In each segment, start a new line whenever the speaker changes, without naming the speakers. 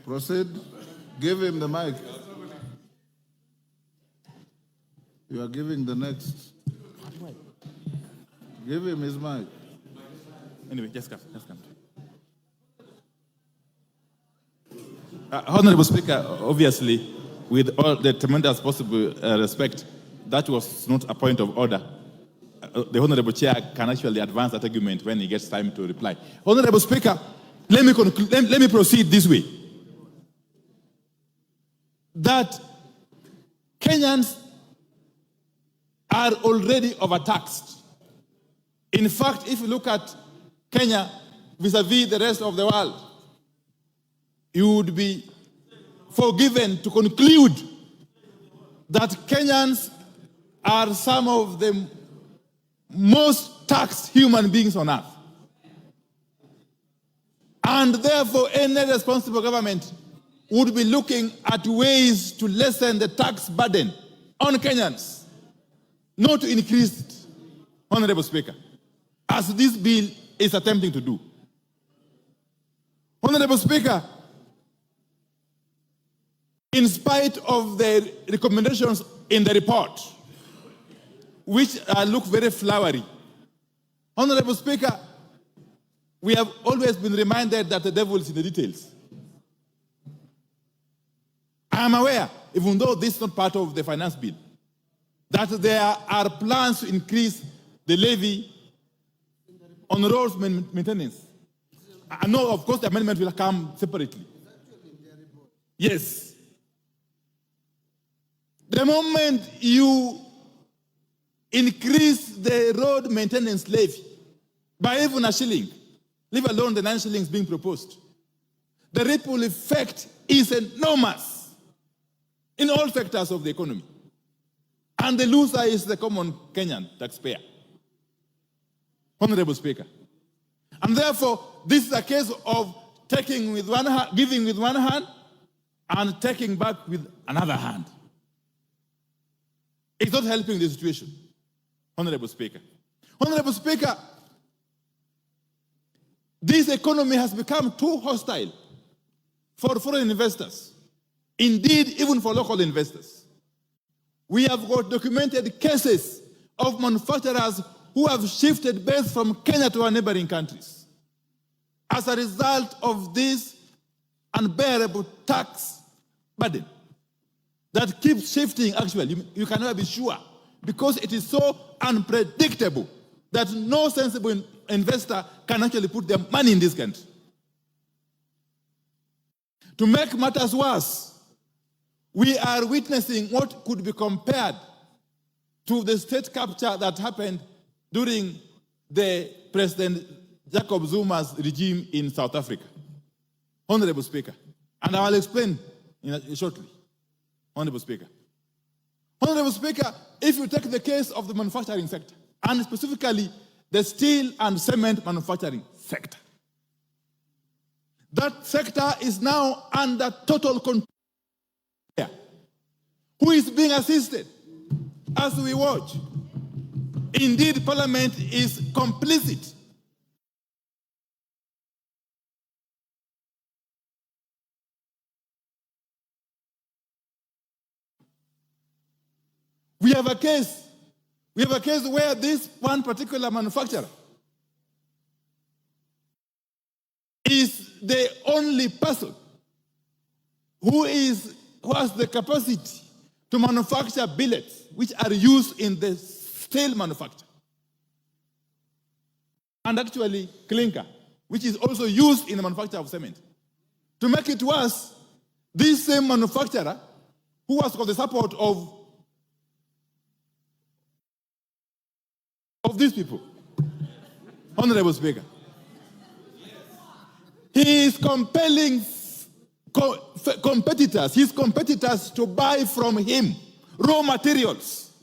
Proceed. Give him the mic. You are giving the next. Give him his mic.
Anyway, just come. Honorable Speaker, obviously, with all the tremendous possible respect, that was not a point of order. The Honorable Chair can actually advance that argument when he gets time to reply. Honorable Speaker, let me proceed this way. That Kenyans are already overtaxed. In fact, if you look at Kenya vis-a-vis the rest of the world, you would be forgiven to conclude that Kenyans are some of the most taxed human beings on earth. And therefore, any responsible government would be looking at ways to lessen the tax burden on Kenyans, not to increase it, Honorable Speaker, as this bill is attempting to do. Honorable Speaker, in spite of the recommendations in the report, which look very flowery, Honorable Speaker, we have always been reminded that the devil is in the details. I am aware, even though this is not part of the finance bill, that there are plans to increase the levy on roads maintenance. I know, of course, the amendment will come separately. Yes. The moment you increase the road maintenance levy by even a shilling, leave alone the 9 shillings being proposed, the ripple effect is enormous in all sectors of the economy. And the loser is the common Kenyan taxpayer. Honorable Speaker. And therefore, this is a case of taking with one hand, giving with one hand, and taking back with another hand. It's not helping the situation, Honorable Speaker. Honorable Speaker, this economy has become too hostile for foreign investors. Indeed, even for local investors. We have got documented cases of manufacturers who have shifted base from Kenya to our neighboring countries as a result of this unbearable tax burden that keeps shifting. Actually, you can never be sure because it is so unpredictable that no sensible investor can actually put their money in this country. To make matters worse, we are witnessing what could be compared to the state capture that happened during the President Jacob Zuma's regime in South Africa. Honorable Speaker, and I will explain shortly. Honorable Speaker. Honorable Speaker, if you take the case of the manufacturing sector, and specifically the steel and cement manufacturing sector, that sector is now under total control. Who is being assisted as we watch? Indeed, Parliament is complicit. We have a case where this one particular manufacturer is the only person who has the capacity to manufacture billets which are used in the steel manufacture. And actually clinker, which is also used in the manufacture of cement. To make it worse, this same manufacturer, who has got the support of these people, Honorable Speaker, he is compelling his competitors to buy from him raw materials.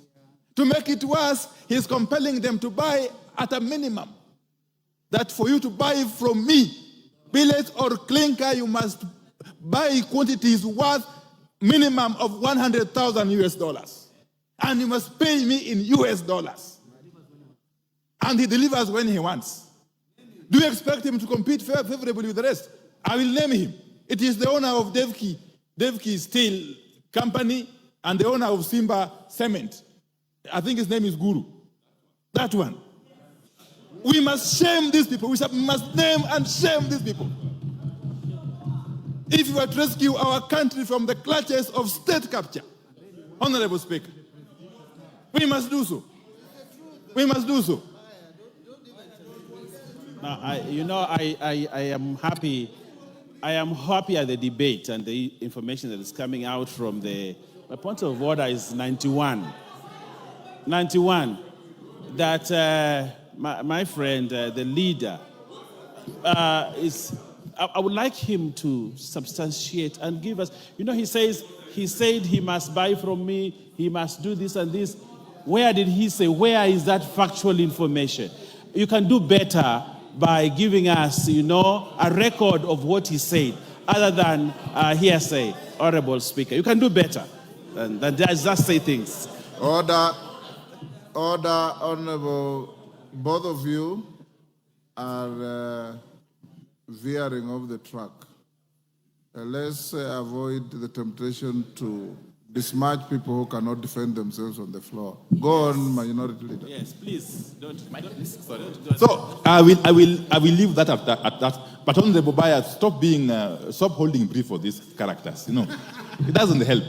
To make it worse, he is compelling them to buy at a minimum. That for you to buy from me billet or clinker, you must buy quantities worth minimum of 100,000 US dollars. And you must pay me in US dollars. And he delivers when he wants. Do you expect him to compete favorably with the rest? I will name him. It is the owner of Devki Steel Company and the owner of Simba Cement. I think his name is Guru. That one. We must shame these people. We must name and shame these people. If we are to rescue our country from the clutches of state capture, Honorable Speaker, we must do so. We must do so.
Now, I am happy. I am happy at the debate and the information that is coming out from my point of order is 91. 91. That my friend, the leader, I would like him to substantiate and give us. He said he must buy from me. He must do this and this. Where did he say? Where is that factual information? You can do better by giving us, a record of what he said, other than hearsay, Honorable Speaker. You can do better than just say things.
Order, Honorable. Both of you are veering off the track. Let's avoid the temptation to besmirch people who cannot defend themselves on the floor. Go on, Minority Leader.
Yes, please. Don't.
So I will leave that at that. But Honorable Baya, stop holding brief for these characters. It doesn't help.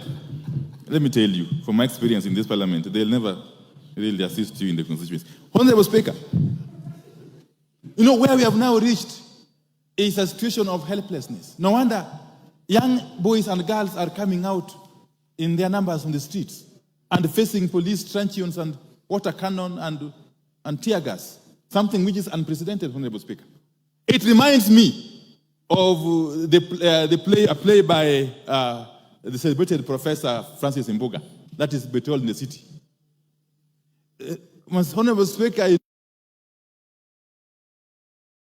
Let me tell you, from my experience in this parliament, they'll never really assist you in the constituency. Honorable Speaker, where we have now reached is a situation of helplessness. No wonder young boys and girls are coming out in their numbers on the streets and facing police truncheons and water cannon and tear gas, something which is unprecedented, Honorable Speaker. It reminds me of a play by the celebrated Professor Francis Mbuga, that is Betrayal in the City. Honorable Speaker,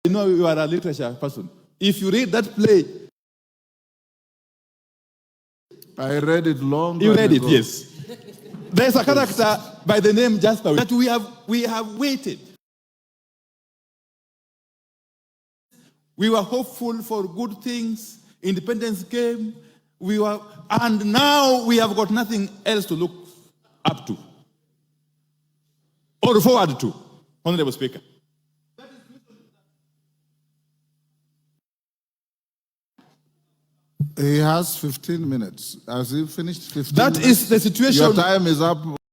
you are a literature person. If you read that play,
I read it long.
You read it, yes. There's a character by the name Jasper that we have waited. We were hopeful for good things. Independence came. And now we have got nothing else to look up to or forward to, Honorable Speaker.
He has 15 minutes. Has he finished 15
That
minutes?
is the situation.
Your time is up.